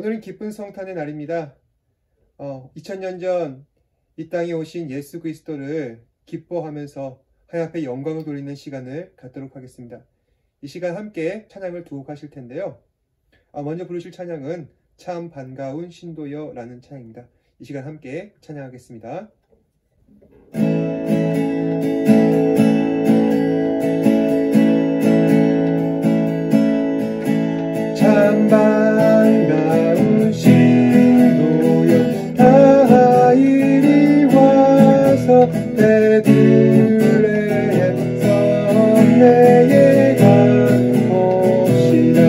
오늘은 기쁜 성탄의 날입니다. 2000년 전 이 땅에 오신 예수 그리스도를 기뻐하면서 하나님 앞에 영광을 돌리는 시간을 갖도록 하겠습니다. 이 시간 함께 찬양을 두곡하실 텐데요. 먼저 부르실 찬양은 참 반가운 신도여 라는 찬양입니다. 이 시간 함께 찬양하겠습니다. 참 반가운 신도여 다 이리 와서 베들레헴 성내에 가봅시다.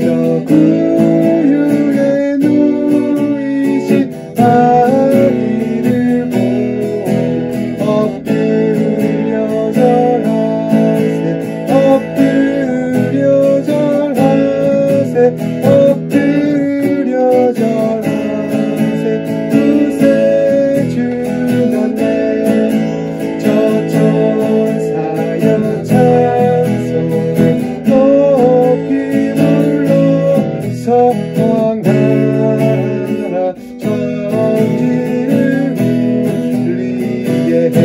저 구유에 누이신 아기를 보고 엎드려 절하세 엎드려 절하세 엎드려 절하세 구세 주셨네. 저 천사여 찬송을 높이 불러서 왕하라 천지를 울리게 해.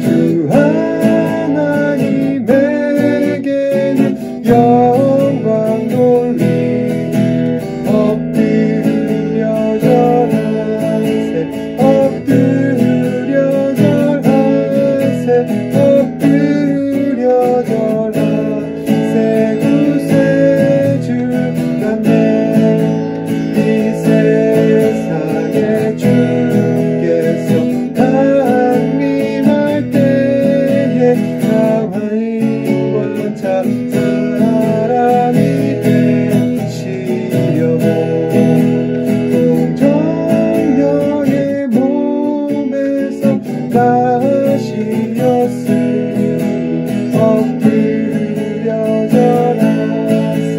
주 하나님에게는 영광 돌리고 엎드려 절하세 엎드려 절하세 엎드려 절하세 구세 주셨네. 이 세상에 주께서 강림할 때에 하나님과 참 사람이 되시려고 동정녀의 몸에서 나시렸으니 엎드려 절하세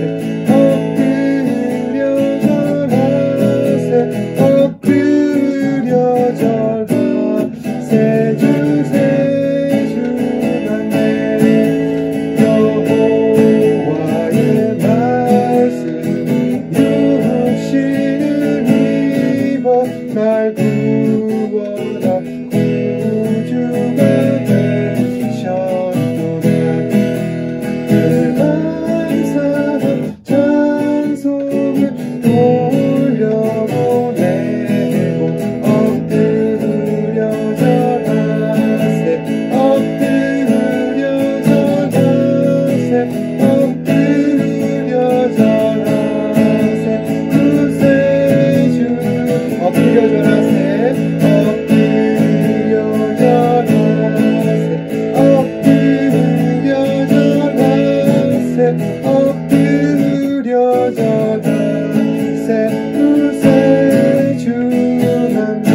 엎드려 절하세 엎드려 절하세 주세 주셨네. 여호와의 말씀이 육신을 입어 날 구원하 구주가 되셨도다. 그 감사와 찬송을 돌려보내고 엎드려 절하세 엎드려 절하세 엎드려 절하세 구세 주 엎드려 절하세 엎드려 절하세 엎드려 절하세 엎드려 절하세 구세 주셨네.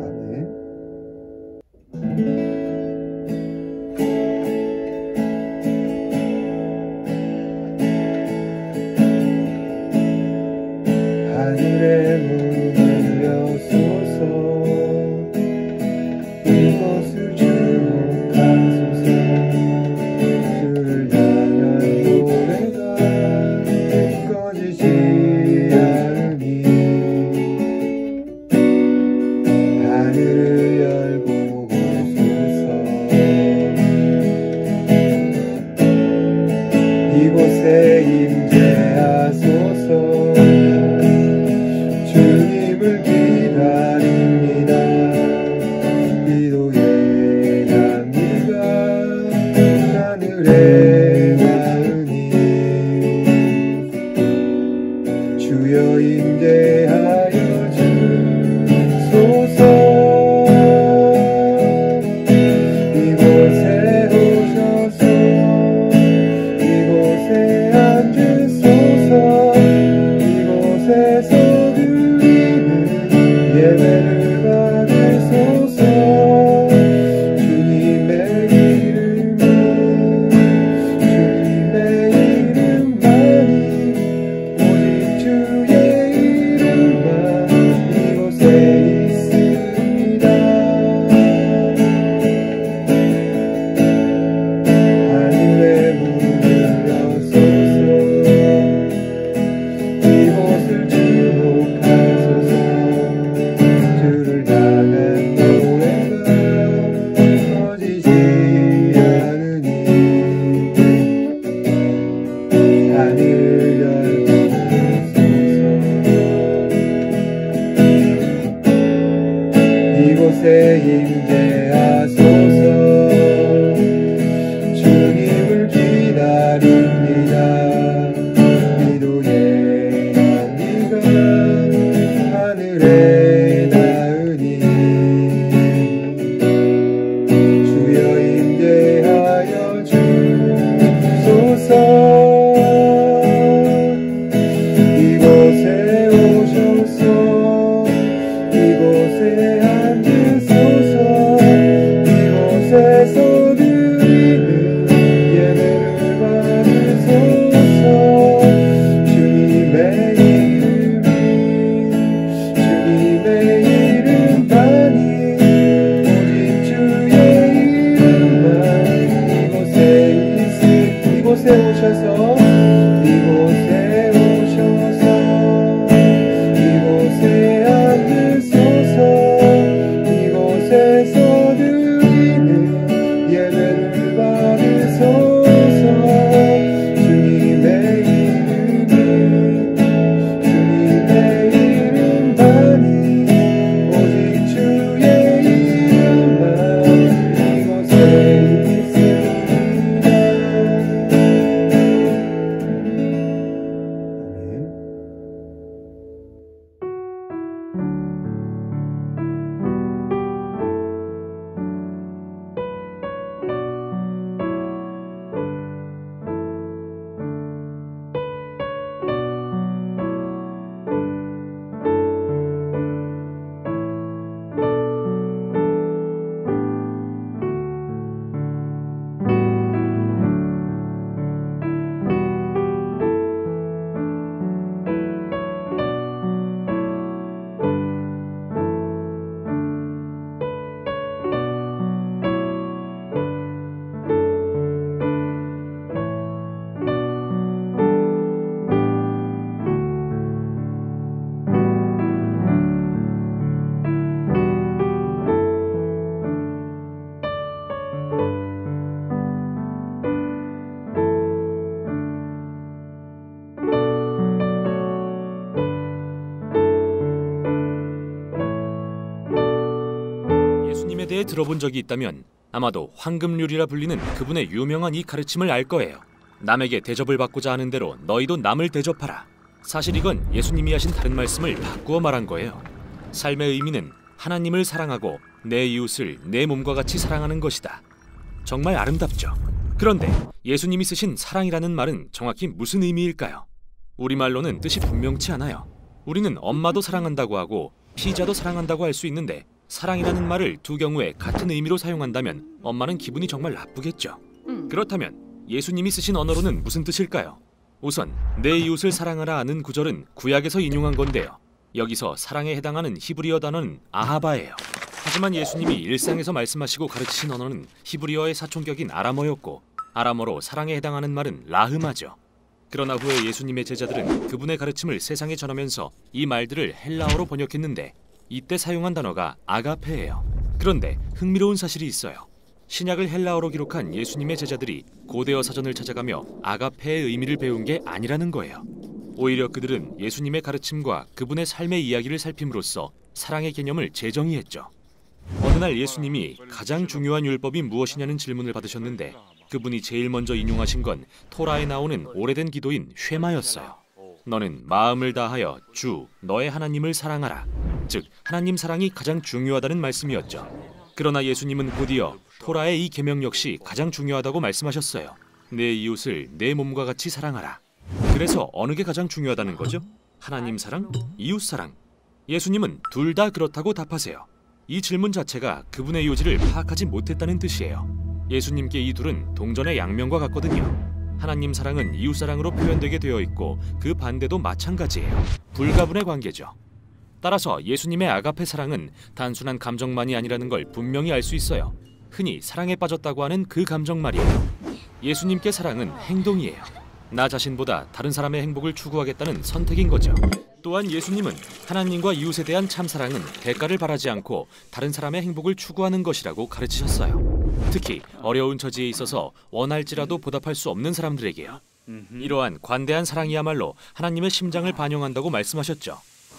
아멘. 하늘의 문을 여소서 이곳을 주목하소서. 주를 향한 노래가 꺼지지 않으니 하늘을 열고 보소서. 이곳에 임재하소서. 주님을 기다립니다. 기도의 향기가 하늘에 닿으니 주여 임재하여 주소서. 이곳에 오셔서 이곳에 앉으소서. 이곳에서 드리는 예배를 받으소서. 주님의 이름만이 오직 주의 이름 하늘 열어주소서. 이곳에 임재하소서. 주님을 기다립니다. 기도의 언니가 하늘에 닿으니 주여 임재하여 주소서. 이곳에 오셔서 이곳에 앉으소서. 이곳에서 드리는 예배를 받으소서. 주님의 이름만이 오직 주의 이름만 이곳에 오셔서 이곳에 앉으소서. 이곳에서 드리는 예배를 받으소서. 주님의 이름만이 오직 주의 이름만 이곳에 있습니다. 아멘. 예수님에 대해 들어본 적이 있다면 아마도 황금률이라 불리는 그분의 유명한 이 가르침을 알 거예요. 남에게 대접을 받고자 하는 대로 너희도 남을 대접하라. 사실 이건 예수님이 하신 다른 말씀을 바꾸어 말한 거예요. 삶의 의미는 하나님을 사랑하고 내 이웃을 내 몸과 같이 사랑하는 것이다. 정말 아름답죠. 그런데 예수님이 쓰신 사랑이라는 말은 정확히 무슨 의미일까요? 우리말로는 뜻이 분명치 않아요. 우리는 엄마도 사랑한다고 하고 피자도 사랑한다고 할 수 있는데 사랑이라는 말을 두 경우에 같은 의미로 사용한다면 엄마는 기분이 정말 나쁘겠죠. 그렇다면 예수님이 쓰신 언어로는 무슨 뜻일까요? 우선 내 이웃을 사랑하라 하는 구절은 구약에서 인용한 건데요. 여기서 사랑에 해당하는 히브리어 단어는 아하바예요. 하지만 예수님이 일상에서 말씀하시고 가르치신 언어는 히브리어의 사촌격인 아람어였고 아람어로 사랑에 해당하는 말은 라흐마죠. 그러나 후에 예수님의 제자들은 그분의 가르침을 세상에 전하면서 이 말들을 헬라어로 번역했는데 이때 사용한 단어가 아가페예요. 그런데 흥미로운 사실이 있어요. 신약을 헬라어로 기록한 예수님의 제자들이 고대어 사전을 찾아가며 아가페의 의미를 배운 게 아니라는 거예요. 오히려 그들은 예수님의 가르침과 그분의 삶의 이야기를 살핌으로써 사랑의 개념을 재정의했죠. 어느 날 예수님이 가장 중요한 율법이 무엇이냐는 질문을 받으셨는데 그분이 제일 먼저 인용하신 건 토라에 나오는 오래된 기도인 쉐마였어요. 너는 마음을 다하여 주 너의 하나님을 사랑하라. 즉 하나님 사랑이 가장 중요하다는 말씀이었죠. 그러나 예수님은 곧이어 토라의 이 계명 역시 가장 중요하다고 말씀하셨어요. 내 이웃을 내 몸과 같이 사랑하라. 그래서 어느 게 가장 중요하다는 거죠? 하나님 사랑, 이웃 사랑. 예수님은 둘 다 그렇다고 답하세요. 이 질문 자체가 그분의 요지를 파악하지 못했다는 뜻이에요. 예수님께 이 둘은 동전의 양면과 같거든요. 하나님 사랑은 이웃 사랑으로 표현되게 되어 있고 그 반대도 마찬가지예요. 불가분의 관계죠. 따라서 예수님의 아가페 사랑은 단순한 감정만이 아니라는 걸 분명히 알 수 있어요. 흔히 사랑에 빠졌다고 하는 그 감정 말이에요. 예수님께 사랑은 행동이에요. 나 자신보다 다른 사람의 행복을 추구하겠다는 선택인 거죠. 또한 예수님은 하나님과 이웃에 대한 참사랑은 대가를 바라지 않고 다른 사람의 행복을 추구하는 것이라고 가르치셨어요. 특히 어려운 처지에 있어서 원할지라도 보답할 수 없는 사람들에게요. 이러한 관대한 사랑이야말로 하나님의 심장을 반영한다고 말씀하셨죠.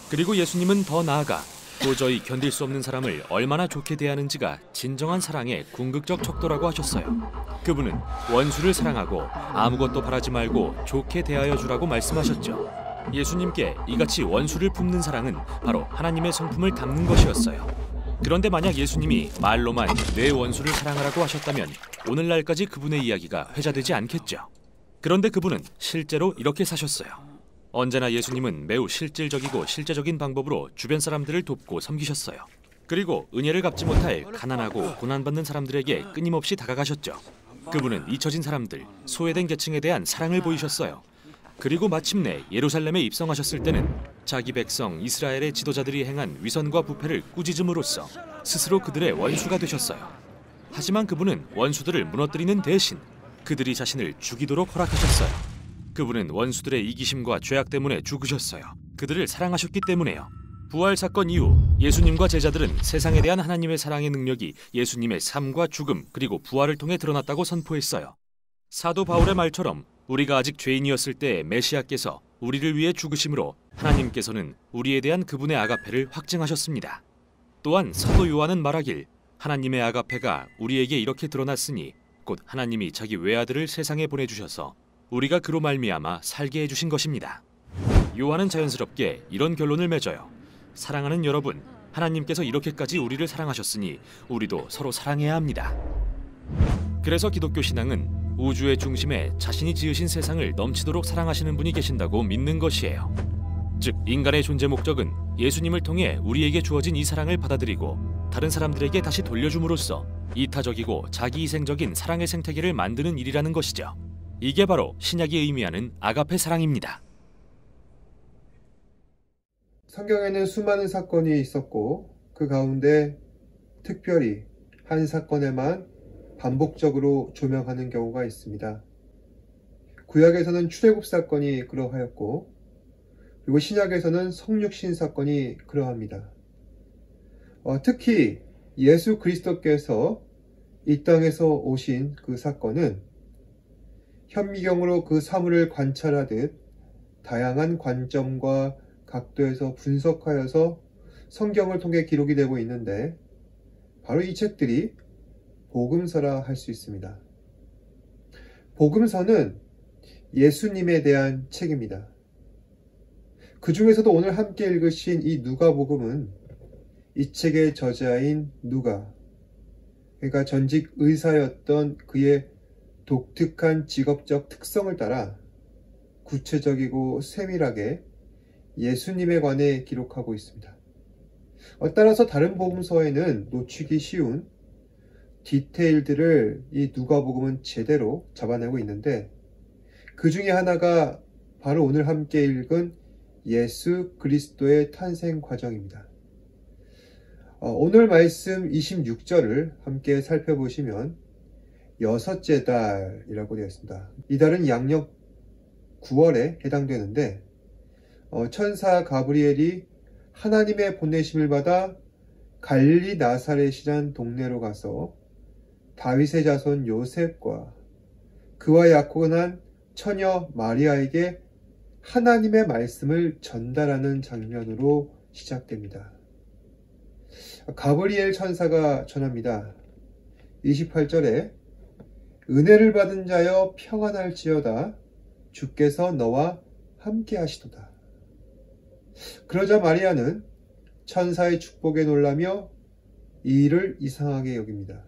그리고 예수님은 더 나아가 도저히 견딜 수 없는 사람을 얼마나 좋게 대하는지가 진정한 사랑의 궁극적 척도라고 하셨어요. 그분은 원수를 사랑하고 아무것도 바라지 말고 좋게 대하여 주라고 말씀하셨죠. 예수님께 이같이 원수를 품는 사랑은 바로 하나님의 성품을 담는 것이었어요. 그런데 만약 예수님이 말로만 내 원수를 사랑하라고 하셨다면 오늘날까지 그분의 이야기가 회자되지 않겠죠. 그런데 그분은 실제로 이렇게 사셨어요. 언제나 예수님은 매우 실질적이고 실제적인 방법으로 주변 사람들을 돕고 섬기셨어요. 그리고 은혜를 갚지 못할 가난하고 고난받는 사람들에게 끊임없이 다가가셨죠. 그분은 잊혀진 사람들, 소외된 계층에 대한 사랑을 보이셨어요. 그리고 마침내 예루살렘에 입성하셨을 때는 자기 백성 이스라엘의 지도자들이 행한 위선과 부패를 꾸짖음으로써 스스로 그들의 원수가 되셨어요. 하지만 그분은 원수들을 무너뜨리는 대신 그들이 자신을 죽이도록 허락하셨어요. 그분은 원수들의 이기심과 죄악 때문에 죽으셨어요. 그들을 사랑하셨기 때문에요. 부활 사건 이후 예수님과 제자들은 세상에 대한 하나님의 사랑의 능력이 예수님의 삶과 죽음 그리고 부활을 통해 드러났다고 선포했어요. 사도 바울의 말처럼 우리가 아직 죄인이었을 때 메시아께서 우리를 위해 죽으심으로 하나님께서는 우리에 대한 그분의 아가페를 확증하셨습니다. 또한 사도 요한은 말하길 하나님의 아가페가 우리에게 이렇게 드러났으니 곧 하나님이 자기 외아들을 세상에 보내주셔서 우리가 그로 말미암아 살게 해주신 것입니다. 요한은 자연스럽게 이런 결론을 맺어요. 사랑하는 여러분, 하나님께서 이렇게까지 우리를 사랑하셨으니 우리도 서로 사랑해야 합니다. 그래서 기독교 신앙은 우주의 중심에 자신이 지으신 세상을 넘치도록 사랑하시는 분이 계신다고 믿는 것이에요. 즉 인간의 존재 목적은 예수님을 통해 우리에게 주어진 이 사랑을 받아들이고 다른 사람들에게 다시 돌려줌으로써 이타적이고 자기희생적인 사랑의 생태계를 만드는 일이라는 것이죠. 이게 바로 신약이 의미하는 아가페 사랑입니다. 성경에는 수많은 사건이 있었고 그 가운데 특별히 한 사건에만 반복적으로 조명하는 경우가 있습니다. 구약에서는 출애굽 사건이 그러하였고 그리고 신약에서는 성육신 사건이 그러합니다. 특히 예수 그리스도께서 이 땅에서 오신 그 사건은 현미경으로 그 사물을 관찰하듯 다양한 관점과 각도에서 분석하여서 성경을 통해 기록이 되고 있는데 바로 이 책들이 복음서라 할 수 있습니다. 복음서는 예수님에 대한 책입니다. 그 중에서도 오늘 함께 읽으신 이 누가복음은 이 책의 저자인 누가, 그러니까 전직 의사였던 그의 독특한 직업적 특성을 따라 구체적이고 세밀하게 예수님에 관해 기록하고 있습니다. 따라서 다른 복음서에는 놓치기 쉬운 디테일들을 이 누가복음은 제대로 잡아내고 있는데 그 중에 하나가 바로 오늘 함께 읽은 예수 그리스도의 탄생 과정입니다. 오늘 말씀 26절을 함께 살펴보시면 여섯째 달이라고 되어 있습니다. 이 달은 양력 9월에 해당되는데 천사 가브리엘이 하나님의 보내심을 받아 갈릴리 나사렛이란 동네로 가서 다윗의 자손 요셉과 그와 약혼한 처녀 마리아에게 하나님의 말씀을 전달하는 장면으로 시작됩니다. 가브리엘 천사가 전합니다. 28절에 은혜를 받은 자여 평안할지어다 주께서 너와 함께 하시도다. 그러자 마리아는 천사의 축복에 놀라며 이 일을 이상하게 여깁니다.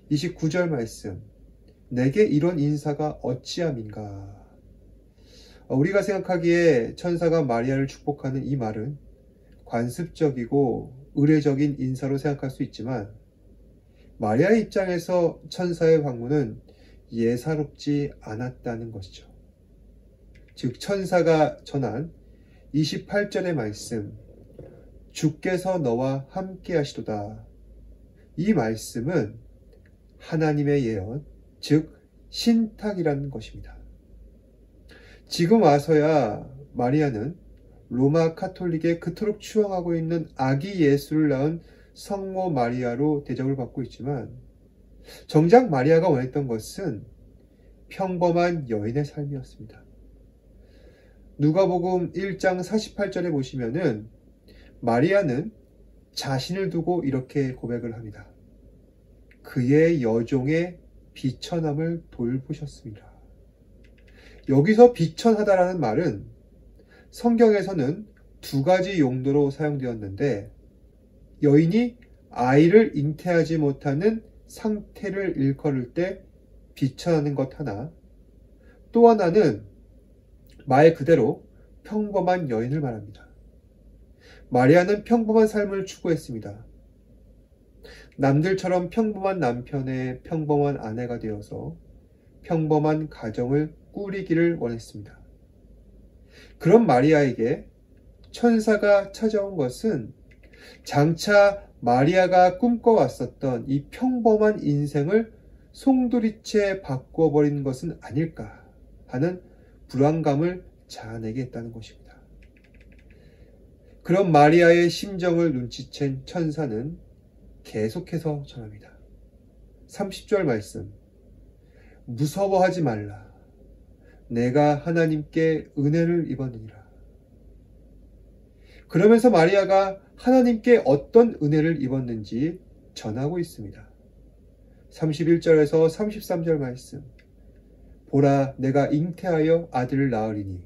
29절 말씀, 내게 이런 인사가 어찌함인가. 우리가 생각하기에 천사가 마리아를 축복하는 이 말은 관습적이고 의례적인 인사로 생각할 수 있지만 마리아의 입장에서 천사의 방문은 예사롭지 않았다는 것이죠. 즉 천사가 전한 28절의 말씀, 주께서 너와 함께 하시도다. 이 말씀은 하나님의 예언, 즉 신탁이라는 것입니다. 지금 와서야 마리아는 로마 카톨릭에 그토록 추앙하고 있는 아기 예수를 낳은 성모 마리아로 대접을 받고 있지만 정작 마리아가 원했던 것은 평범한 여인의 삶이었습니다. 누가복음 1장 48절에 보시면은 마리아는 자신을 두고 이렇게 고백을 합니다. 그의 여종의 비천함을 돌보셨습니다. 여기서 비천하다라는 말은 성경에서는 두 가지 용도로 사용되었는데, 여인이 아이를 잉태하지 못하는 상태를 일컬을 때 비천하는 것 하나, 또 하나는 말 그대로 평범한 여인을 말합니다. 마리아는 평범한 삶을 추구했습니다. 남들처럼 평범한 남편의 평범한 아내가 되어서 평범한 가정을 꾸리기를 원했습니다. 그런 마리아에게 천사가 찾아온 것은 장차 마리아가 꿈꿔왔었던 이 평범한 인생을 송두리째 바꿔버린 것은 아닐까 하는 불안감을 자아내게 했다는 것입니다. 그런 마리아의 심정을 눈치챈 천사는 계속해서 전합니다. 30절 말씀, 무서워하지 말라. 내가 하나님께 은혜를 입었느니라. 그러면서 마리아가 하나님께 어떤 은혜를 입었는지 전하고 있습니다. 31절에서 33절 말씀, 보라, 내가 잉태하여 아들을 낳으리니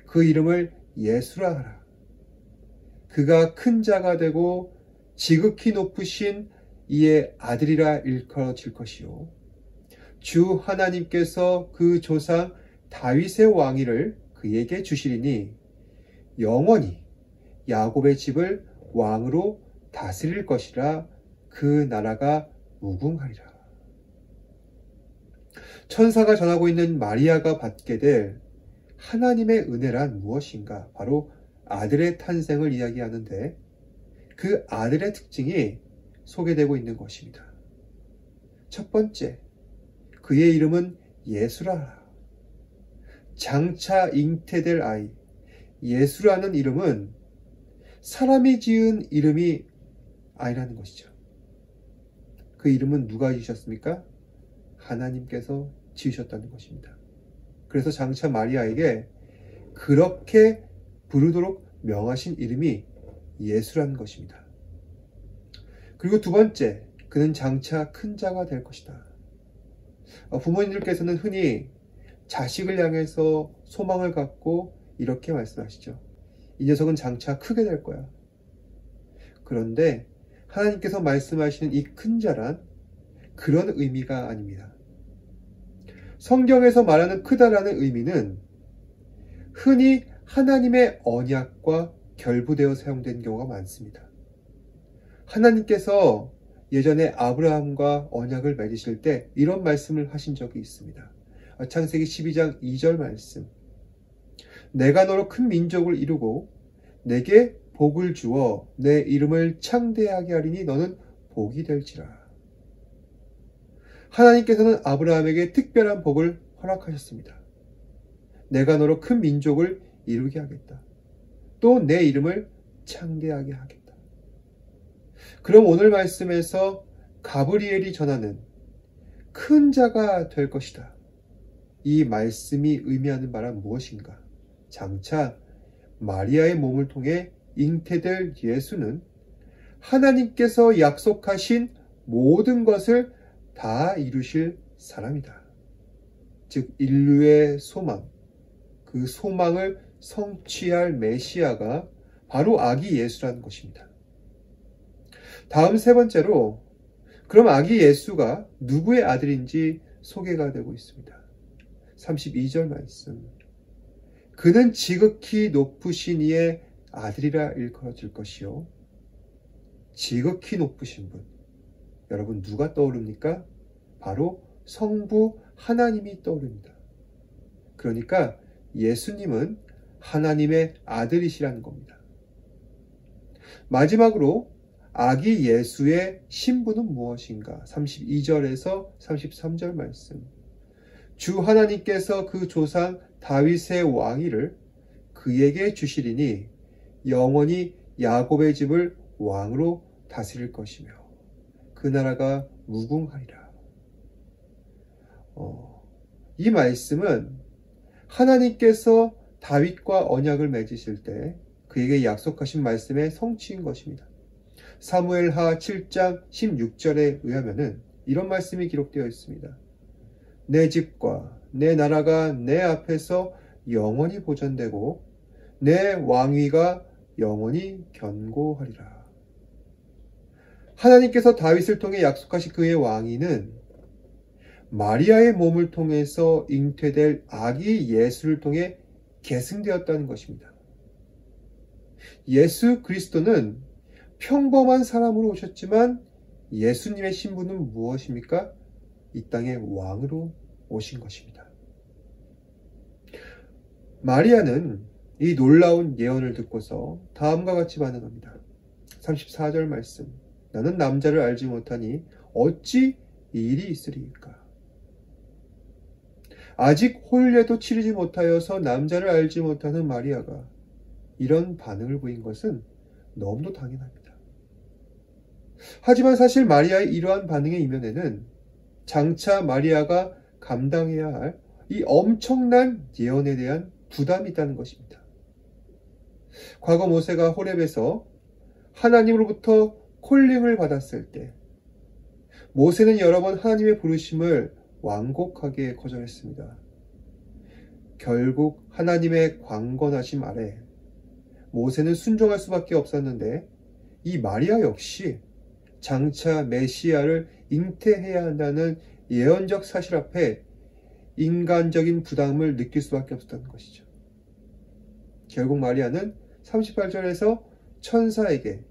그 이름을 예수라 하라. 그가 큰 자가 되고 지극히 높으신 이의 아들이라 일컬어질 것이요, 주 하나님께서 그 조상 다윗의 왕위를 그에게 주시리니 영원히 야곱의 집을 왕으로 다스릴 것이라. 그 나라가 무궁하리라. 천사가 전하고 있는 마리아가 받게 될 하나님의 은혜란 무엇인가? 바로 아들의 탄생을 이야기하는데, 그 아들의 특징이 소개되고 있는 것입니다. 첫 번째, 그의 이름은 예수라. 장차 잉태될 아이, 예수라는 이름은 사람이 지은 이름이 아니라는 것이죠. 그 이름은 누가 지으셨습니까? 하나님께서 지으셨다는 것입니다. 그래서 장차 마리아에게 그렇게 부르도록 명하신 이름이 예수라는 것입니다. 그리고 두 번째, 그는 장차 큰 자가 될 것이다. 부모님들께서는 흔히 자식을 향해서 소망을 갖고 이렇게 말씀하시죠. 이 녀석은 장차 크게 될 거야. 그런데 하나님께서 말씀하시는 이 큰 자란 그런 의미가 아닙니다. 성경에서 말하는 크다라는 의미는 흔히 하나님의 언약과 결부되어 사용된 경우가 많습니다. 하나님께서 예전에 아브라함과 언약을 맺으실 때 이런 말씀을 하신 적이 있습니다. 창세기 12장 2절 말씀, 내가 너로 큰 민족을 이루고 내게 복을 주어 내 이름을 창대하게 하리니 너는 복이 될지라. 하나님께서는 아브라함에게 특별한 복을 허락하셨습니다. 내가 너로 큰 민족을 이루게 하겠다. 또 내 이름을 창대하게 하겠다. 그럼 오늘 말씀에서 가브리엘이 전하는 큰 자가 될 것이다, 이 말씀이 의미하는 바란 무엇인가? 장차 마리아의 몸을 통해 잉태될 예수는 하나님께서 약속하신 모든 것을 다 이루실 사람이다. 즉 인류의 소망, 그 소망을 성취할 메시아가 바로 아기 예수라는 것입니다. 다음 세 번째로, 그럼 아기 예수가 누구의 아들인지 소개가 되고 있습니다. 32절 말씀, 그는 지극히 높으신 이의 아들이라 일컬어질 것이요. 지극히 높으신 분, 여러분 누가 떠오릅니까? 바로 성부 하나님이 떠오릅니다. 그러니까 예수님은 하나님의 아들이시라는 겁니다. 마지막으로 아기 예수의 신분은 무엇인가? 32절에서 33절 말씀, 주 하나님께서 그 조상 다윗의 왕위를 그에게 주시리니 영원히 야곱의 집을 왕으로 다스릴 것이며 그 나라가 무궁하리라. 이 말씀은 하나님께서 다윗과 언약을 맺으실 때 그에게 약속하신 말씀의 성취인 것입니다. 사무엘하 7장 16절에 의하면은 이런 말씀이 기록되어 있습니다. 내 집과 내 나라가 내 앞에서 영원히 보존되고 내 왕위가 영원히 견고하리라. 하나님께서 다윗을 통해 약속하신 그의 왕위는 마리아의 몸을 통해서 잉태될 아기 예수를 통해 계승되었다는 것입니다. 예수 그리스도는 평범한 사람으로 오셨지만 예수님의 신분은 무엇입니까? 이 땅의 왕으로 오신 것입니다. 마리아는 이 놀라운 예언을 듣고서 다음과 같이 반응합니다. 34절 말씀. 나는 남자를 알지 못하니 어찌 이 일이 있으리이까? 아직 혼례도 치르지 못하여서 남자를 알지 못하는 마리아가 이런 반응을 보인 것은 너무도 당연합니다. 하지만 사실 마리아의 이러한 반응의 이면에는 장차 마리아가 감당해야 할 이 엄청난 예언에 대한 부담이 있다는 것입니다. 과거 모세가 호렙에서 하나님으로부터 콜링을 받았을 때 모세는 여러 번 하나님의 부르심을 완곡하게 거절했습니다. 결국 하나님의 광건하심 아래 모세는 순종할 수밖에 없었는데 이 마리아 역시 장차 메시아를 잉태해야 한다는 예언적 사실 앞에 인간적인 부담을 느낄 수밖에 없었던 것이죠. 결국 마리아는 38절에서 천사에게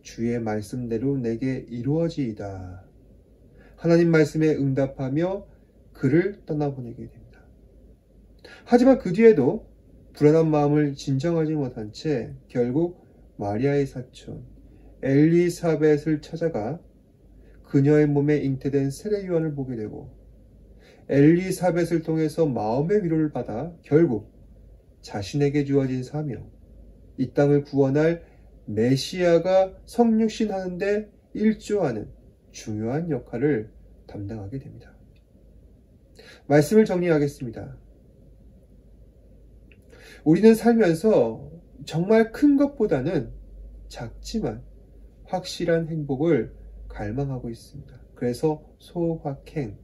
주의 말씀대로 내게 이루어지이다. 하나님 말씀에 응답하며 그를 떠나보내게 됩니다. 하지만 그 뒤에도 불안한 마음을 진정하지 못한 채 결국 마리아의 사촌 엘리사벳을 찾아가 그녀의 몸에 잉태된 세례 요한을 보게 되고 엘리사벳을 통해서 마음의 위로를 받아 결국 자신에게 주어진 사명, 이 땅을 구원할 메시아가 성육신하는데 일조하는 중요한 역할을 담당하게 됩니다. 말씀을 정리하겠습니다. 우리는 살면서 정말 큰 것보다는 작지만 확실한 행복을 갈망하고 있습니다. 그래서 소확행,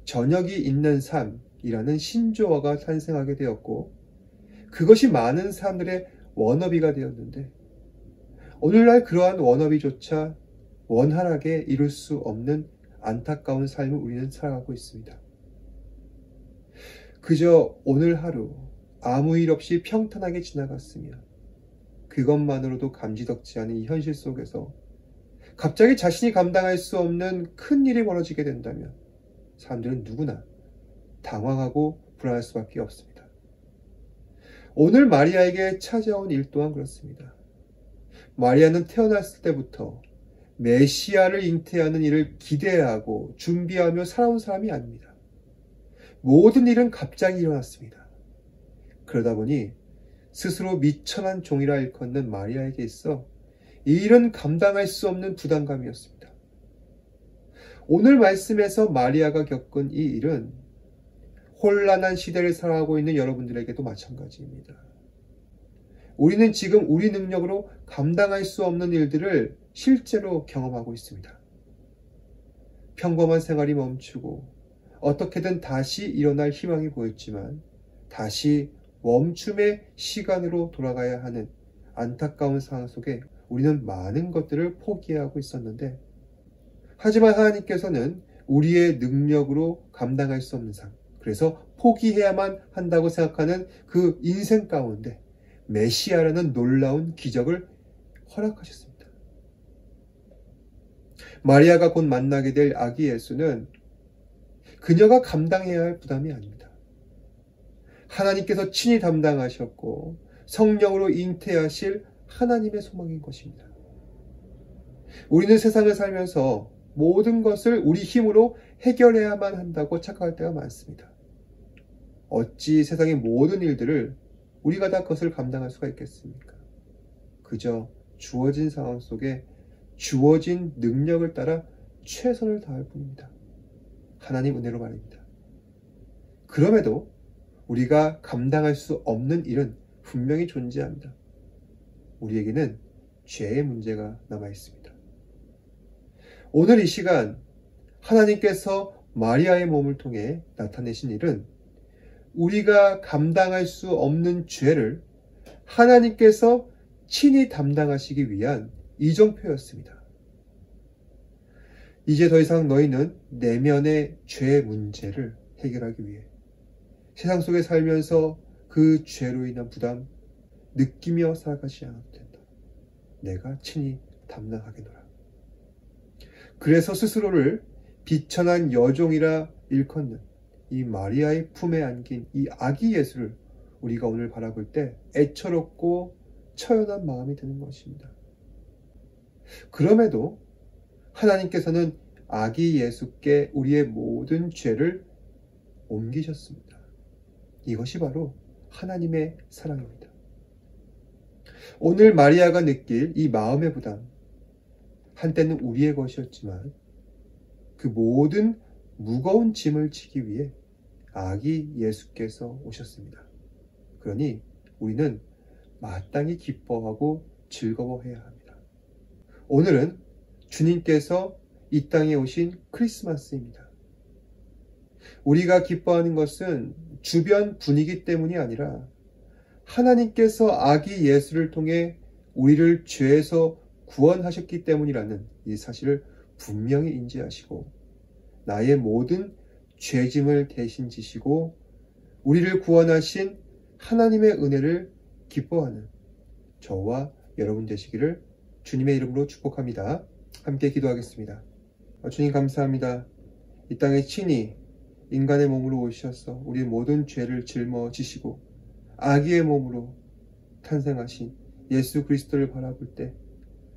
저녁이 있는 삶이라는 신조어가 탄생하게 되었고 그것이 많은 사람들의 워너비가 되었는데 오늘날 그러한 워너비조차 원활하게 이룰 수 없는 안타까운 삶을 우리는 살아가고 있습니다. 그저 오늘 하루 아무 일 없이 평탄하게 지나갔으며 그것만으로도 감지덕지 않은 이 현실 속에서 갑자기 자신이 감당할 수 없는 큰 일이 벌어지게 된다면 사람들은 누구나 당황하고 불안할 수밖에 없습니다. 오늘 마리아에게 찾아온 일 또한 그렇습니다. 마리아는 태어났을 때부터 메시아를 잉태하는 일을 기대하고 준비하며 살아온 사람이 아닙니다. 모든 일은 갑자기 일어났습니다. 그러다 보니 스스로 미천한 종이라 일컫는 마리아에게 있어 이 일은 감당할 수 없는 부담감이었습니다. 오늘 말씀에서 마리아가 겪은 이 일은 혼란한 시대를 살아가고 있는 여러분들에게도 마찬가지입니다. 우리는 지금 우리 능력으로 감당할 수 없는 일들을 실제로 경험하고 있습니다. 평범한 생활이 멈추고 어떻게든 다시 일어날 희망이 보였지만 다시 멈춤의 시간으로 돌아가야 하는 안타까운 상황 속에 우리는 많은 것들을 포기하고 있었는데 하지만 하나님께서는 우리의 능력으로 감당할 수 없는 삶, 그래서 포기해야만 한다고 생각하는 그 인생 가운데 메시아라는 놀라운 기적을 허락하셨습니다. 마리아가 곧 만나게 될 아기 예수는 그녀가 감당해야 할 부담이 아닙니다. 하나님께서 친히 담당하셨고 성령으로 잉태하실 하나님의 소망인 것입니다. 우리는 세상을 살면서 모든 것을 우리 힘으로 해결해야만 한다고 착각할 때가 많습니다. 어찌 세상의 모든 일들을 우리가 다 그것을 감당할 수가 있겠습니까? 그저 주어진 상황 속에 주어진 능력을 따라 최선을 다할 뿐입니다. 하나님 은혜로 말입니다. 그럼에도 우리가 감당할 수 없는 일은 분명히 존재합니다. 우리에게는 죄의 문제가 남아 있습니다. 오늘 이 시간 하나님께서 마리아의 몸을 통해 나타내신 일은 우리가 감당할 수 없는 죄를 하나님께서 친히 담당하시기 위한 이정표였습니다. 이제 더 이상 너희는 내면의 죄 문제를 해결하기 위해 세상 속에 살면서 그 죄로 인한 부담 느끼며 살아가지 않아도 된다. 내가 친히 담당하겠노라. 그래서 스스로를 비천한 여종이라 일컫는 이 마리아의 품에 안긴 이 아기 예수를 우리가 오늘 바라볼 때 애처롭고 처연한 마음이 드는 것입니다. 그럼에도 하나님께서는 아기 예수께 우리의 모든 죄를 옮기셨습니다. 이것이 바로 하나님의 사랑입니다. 오늘 마리아가 느낄 이 마음의 부담, 한때는 우리의 것이었지만 그 모든 무거운 짐을 지기 위해 아기 예수께서 오셨습니다. 그러니 우리는 마땅히 기뻐하고 즐거워해야 합니다. 오늘은 주님께서 이 땅에 오신 크리스마스입니다. 우리가 기뻐하는 것은 주변 분위기 때문이 아니라 하나님께서 아기 예수를 통해 우리를 죄에서 구원하셨기 때문이라는 이 사실을 분명히 인지하시고 나의 모든 죄짐을 대신 지시고 우리를 구원하신 하나님의 은혜를 기뻐하는 저와 여러분 되시기를 주님의 이름으로 축복합니다. 함께 기도하겠습니다. 주님 감사합니다. 이 땅에 친히 인간의 몸으로 오셔서 우리의 모든 죄를 짊어지시고 아기의 몸으로 탄생하신 예수 그리스도를 바라볼 때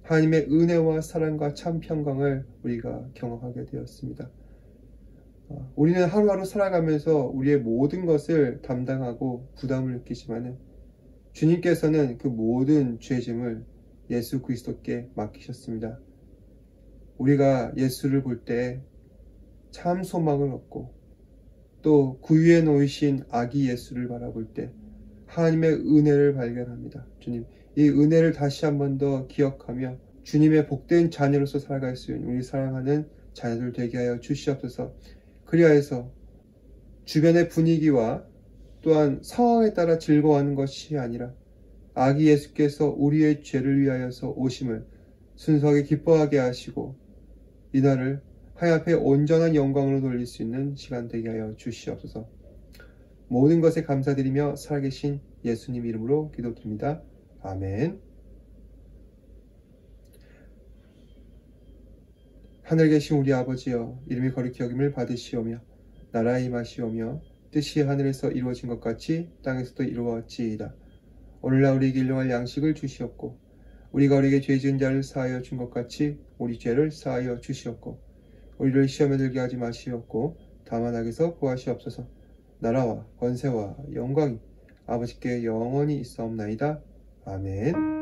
하나님의 은혜와 사랑과 참 평강을 우리가 경험하게 되었습니다. 우리는 하루하루 살아가면서 우리의 모든 것을 담당하고 부담을 느끼지만 주님께서는 그 모든 죄짐을 예수 그리스도께 맡기셨습니다. 우리가 예수를 볼 때 참 소망을 얻고 또 구유에 놓이신 아기 예수를 바라볼 때 하나님의 은혜를 발견합니다. 주님, 이 은혜를 다시 한 번 더 기억하며 주님의 복된 자녀로서 살아갈 수 있는 우리 사랑하는 자녀들 되게 하여 주시옵소서. 그리하여서 주변의 분위기와 또한 상황에 따라 즐거워하는 것이 아니라 아기 예수께서 우리의 죄를 위하여서 오심을 순수하게 기뻐하게 하시고 이날을 하나님 앞에 온전한 영광으로 돌릴 수 있는 시간 되게 하여 주시옵소서. 모든 것에 감사드리며 살아계신 예수님 이름으로 기도드립니다. 아멘. 하늘 계신 우리 아버지여, 이름이 거룩히 여김을 받으시오며 나라에 임하시오며 뜻이 하늘에서 이루어진 것 같이 땅에서도 이루어지이다. 오늘날 우리에게 일용할 양식을 주시옵고 우리가 우리에게 죄 지은 자를 사하여 준 것 같이 우리 죄를 사하여 주시옵고 우리를 시험에 들게 하지 마시옵고 다만 악에서 구하시옵소서. 나라와 권세와 영광이 아버지께 영원히 있사옵나이다. 아멘.